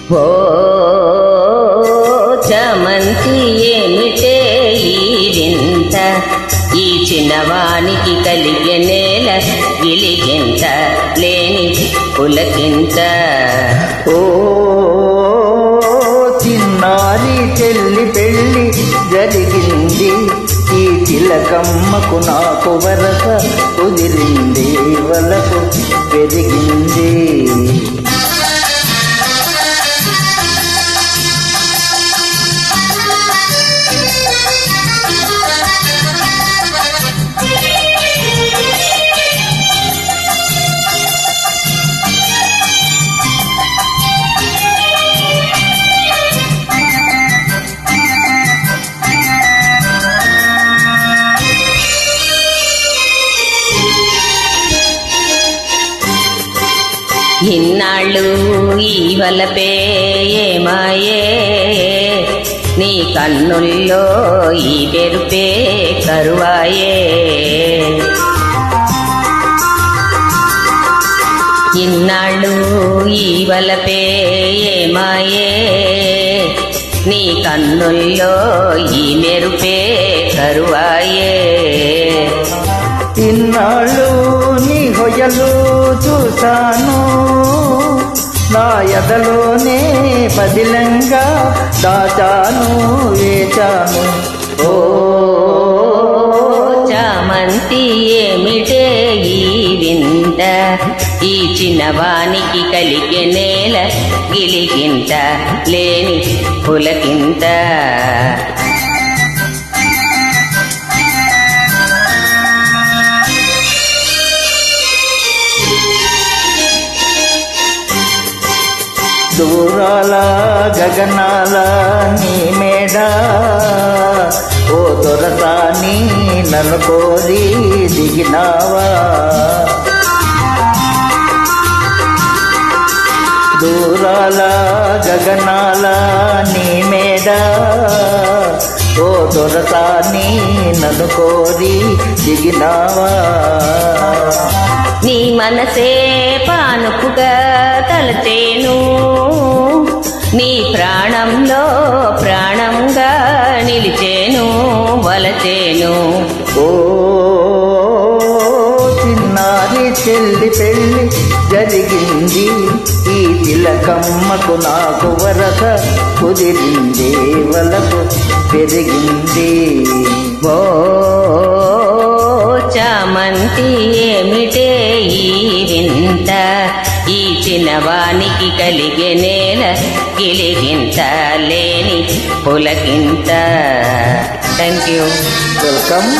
ఓ చామంతి ఏమిటే ఈ వింత, ఈ చిన్నవానికి కలిగే నేల గిలిగింత లేని పులకింత. ఓ చిన్నారి చెల్లి పెళ్ళి జరిగింది, ఈ చిలకమ్మకు నాకు వరస కుదిరింది, వలకు పెరిగింది. ఇన్నాళ్ళు ఈ వలపే ఏమాయే, నీ కన్నుల్లో ఈ బెరుపే కరువాయే. ఇన్నాళ్ళు ఈ వలపే ఏమాయే, నీ కన్నుల్లో ఈ మెరుపే కరువాయే. ఇన్నాళ్ళు నీ హొయలు చూశాను, నా ఎదలోనే పదిలంగా దాచాను వేచాను. ఓ చామంతి ఏమిటే ఈ వింత, ఈ చిన్నవానికి కలిగే నేల గిలిగింత లేని పులకింత. దూరాల గగనాల నీ మేడ, ఓ దొరసాని నన్ను కోరి దిగినావా. దూరాల గగనాల నీ మేడ, ఓ దొరసాని నన్ను కోరి దిగినావా. నీ మనసే పానుపుగా తలచేను, నీ ప్రాణంలో ప్రాణంగా నిలిచేను వలచేను. ఓ చిన్నారి చెల్లి పెళ్ళి జరిగింది, ఈ తిలకమ్మకు నాకు వరస కుదిరింది, వలకు పెరిగింది. ఓ చామంతి ఏమిటే ఈ వింత, ఈ చిన్నవానికి కలిగే నేల గిలిగింత లేని పులకింత. Thank you. వెల్కమ్.